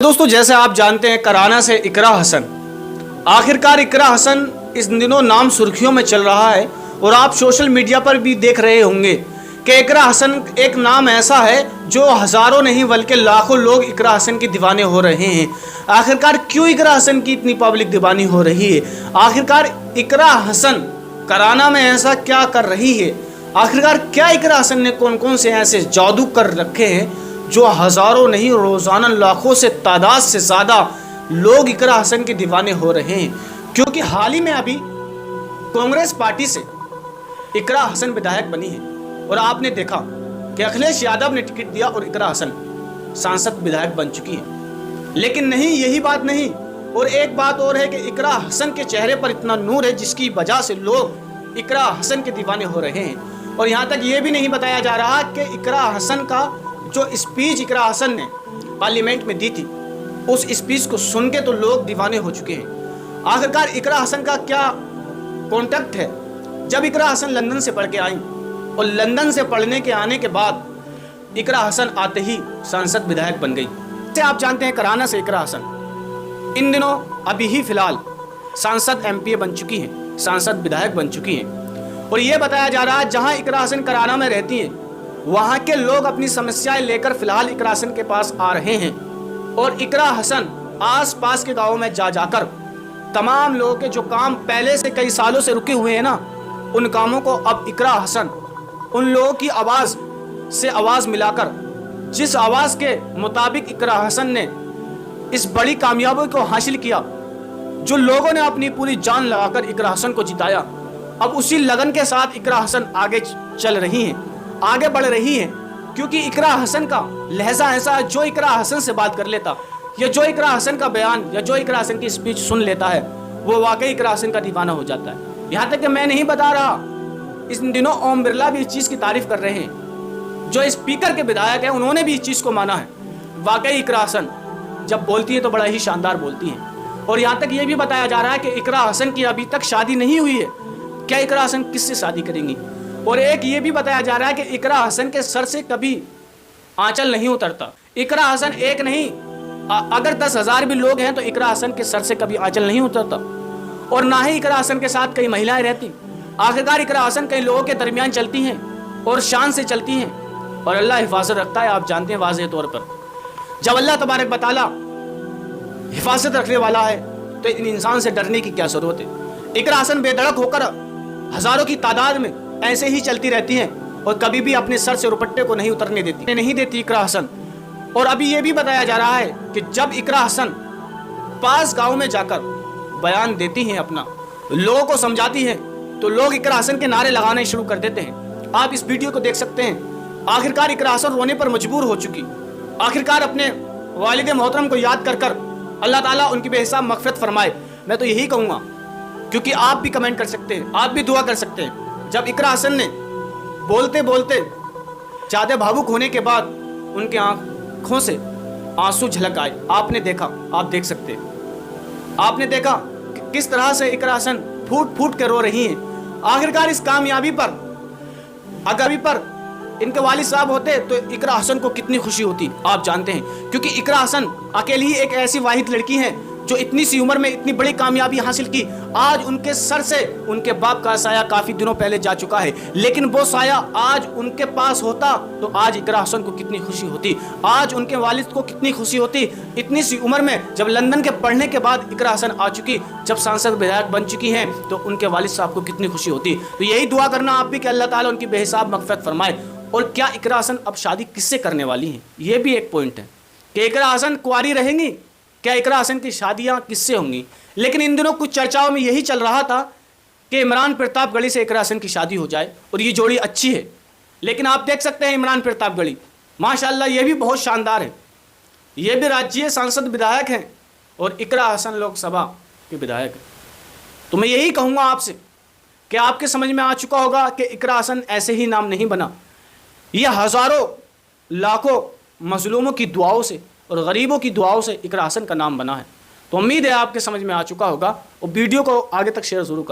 दोस्तों, जैसे आप जानते हैं कराना से इकरा हसन, आखिरकार इकरा हसन इस दिनों नाम सुर्खियों में चल रहा है और आप सोशल मीडिया पर भी देख रहे होंगे कि इकरा हसन एक नाम ऐसा है जो हज़ारों नहीं बल्कि लाखों लोग इकरा हसन के दीवाने हो रहे हैं। आखिरकार क्यों इकरा हसन की इतनी पब्लिक दीवानी हो रही है? आखिरकार इकरा हसन कराना में ऐसा क्या कर रही है? आखिरकार क्या इकरा हसन ने कौन कौन से ऐसे जादू कर रखे हैं जो हज़ारों नहीं रोज़ाना लाखों से तादाद से ज़्यादा लोग इकरा हसन के दीवाने हो रहे हैं? क्योंकि हाल ही में अभी कांग्रेस पार्टी से इकरा हसन विधायक बनी है और आपने देखा कि अखिलेश यादव ने टिकट दिया और इकरा हसन सांसद विधायक बन चुकी है। लेकिन नहीं, यही बात नहीं, और एक बात और है कि इकरा हसन के चेहरे पर इतना नूर है जिसकी वजह से लोग इकरा हसन के दीवाने हो रहे हैं। और यहाँ तक ये भी नहीं बताया जा रहा कि इकरा हसन का जो स्पीच इकरा हसन ने पार्लियामेंट में दी थी, उस स्पीच को सुन के तो लोग दीवाने हो चुके हैं। आखिरकार इकरा हसन का क्या कॉन्टेक्ट है? जब इकरा हसन लंदन से पढ़ के आई और लंदन से पढ़ने के आने के बाद इकरा हसन आते ही सांसद विधायक बन गई। जैसे आप जानते हैं कराना से इकरा हसन इन दिनों अभी ही फिलहाल सांसद एमपी बन चुकी हैं, सांसद विधायक बन चुकी हैं। और ये बताया जा रहा है जहां इकरा हसन कराना में रहती हैं वहां के लोग अपनी समस्याएं लेकर फिलहाल इकरा हसन के पास आ रहे हैं और इकरा हसन आस पास के गाँवों में जा जाकर तमाम लोगों के जो काम पहले से कई सालों से रुके हुए हैं ना, उन कामों को अब इकरा हसन उन लोगों की आवाज़ से आवाज़ मिलाकर, जिस आवाज़ के मुताबिक इकरा हसन ने इस बड़ी कामयाबी को हासिल किया, जो लोगों ने अपनी पूरी जान लगाकर इकरा हसन को जिताया, अब उसी लगन के साथ इकरा हसन आगे चल रही हैं, आगे बढ़ रही हैं। क्योंकि इकरा हसन का लहजा ऐसा है, जो इकरा हसन से बात कर लेता या जो इकरा हसन का बयान या जो इकरा हसन की स्पीच सुन लेता है वो वाकई इकरा हसन का दीवाना हो जाता है। यहाँ तक कि मैं नहीं बता रहा, इस दिनों ओम बिरला भी इस चीज़ की तारीफ कर रहे हैं, जो स्पीकर के विधायक हैं उन्होंने भी इस चीज़ को माना है। वाकई इकरा हसन जब बोलती है तो बड़ा ही शानदार बोलती हैं। और यहाँ तक ये भी बताया जा रहा है कि इकरा हसन की अभी तक शादी नहीं हुई है। क्या इकरा हसन किससे शादी करेंगी? और एक ये भी बताया जा रहा है कि इकरा हसन के सर से कभी आंचल नहीं उतरता। इकरा हसन एक नहीं, अगर 10,000 भी लोग हैं तो इकरा हसन के सर से कभी आंचल नहीं उतरता। और ना ही इकरा हसन के साथ कई महिलाएं रहती। आखिरकार इकरा हसन कई लोगों के दरमियान चलती हैं और शान से चलती हैं और अल्लाह हिफाजत रखता है। आप जानते हैं वाज़ेह तौर पर जब अल्लाह तबारक व तआला हिफाजत रखने वाला है तो इन इंसान से डरने की क्या जरूरत है? इकरा हसन बेधड़क होकर हजारों की तादाद में ऐसे ही चलती रहती हैं और कभी भी अपने सर से रुपट्टे को नहीं उतरने देती, नहीं देती इकरा हसन। और अभी ये भी बताया जा रहा है कि जब इकरा हसन पास गांव में जाकर बयान देती हैं, अपना लोगों को समझाती हैं, तो लोग इकरा हसन के नारे लगाने शुरू कर देते हैं। आप इस वीडियो को देख सकते हैं। आखिरकार इकरा हसन रोने पर मजबूर हो चुकी, आखिरकार अपने वालिद मोहतरम को याद कर कर अल्लाह ताला उनकी बेहिसाब मग़फ़िरत फरमाए। मैं तो यही कहूँगा, क्योंकि आप भी कमेंट कर सकते हैं, आप भी दुआ कर सकते हैं। जब इकरा हसन ने बोलते बोलते ज़्यादा भावुक होने के बाद उनके आंखों से आंसू झलक आए, आपने देखा, आप देख सकते हैं। आपने देखा कि किस तरह से इकरा हसन फूट फूट के रो रही हैं। आखिरकार इस कामयाबी पर अगावी पर इनके वालिद साहब होते तो इकरा हसन को कितनी खुशी होती आप जानते हैं। क्योंकि इकरा हसन अकेली ही एक ऐसी वाहिद लड़की है जो इतनी सी उम्र में इतनी बड़ी कामयाबी हासिल की। आज उनके सर से उनके बाप का साया काफ़ी दिनों पहले जा चुका है, लेकिन वो साया आज उनके पास होता तो आज इकरा हसन को कितनी खुशी होती, आज उनके वालिद को कितनी खुशी होती। इतनी सी उम्र में जब लंदन के पढ़ने के बाद इकरा हसन आ चुकी, जब सांसद विधायक बन चुकी हैं, तो उनके वालिद साहब को कितनी खुशी होती। तो यही दुआ करना आप भी कि अल्लाह ताला उनकी बेहिसाब मग़फ़िरत फरमाए। और क्या इकरा हसन अब शादी किससे करने वाली हैं? ये भी एक पॉइंट है कि इकरा हसन कुंवारी रहेंगी, क्या इकरा हसन की शादियां किससे होंगी? लेकिन इन दिनों कुछ चर्चाओं में यही चल रहा था कि इमरान प्रतापगढ़ी से इकरा हसन की शादी हो जाए और ये जोड़ी अच्छी है। लेकिन आप देख सकते हैं इमरान प्रतापगढ़ी माशाल्लाह ये भी बहुत शानदार है, ये भी राज्य सांसद विधायक हैं और इकरा हसन लोकसभा के विधायक हैं। तो मैं यही कहूँगा आपसे कि आपके समझ में आ चुका होगा कि इकरा हसन ऐसे ही नाम नहीं बना, यह हज़ारों लाखों मजलूमों की दुआओं से और गरीबों की दुआओं से इकरा हसन का नाम बना है। तो उम्मीद है आपके समझ में आ चुका होगा और वीडियो को आगे तक शेयर ज़रूर करें।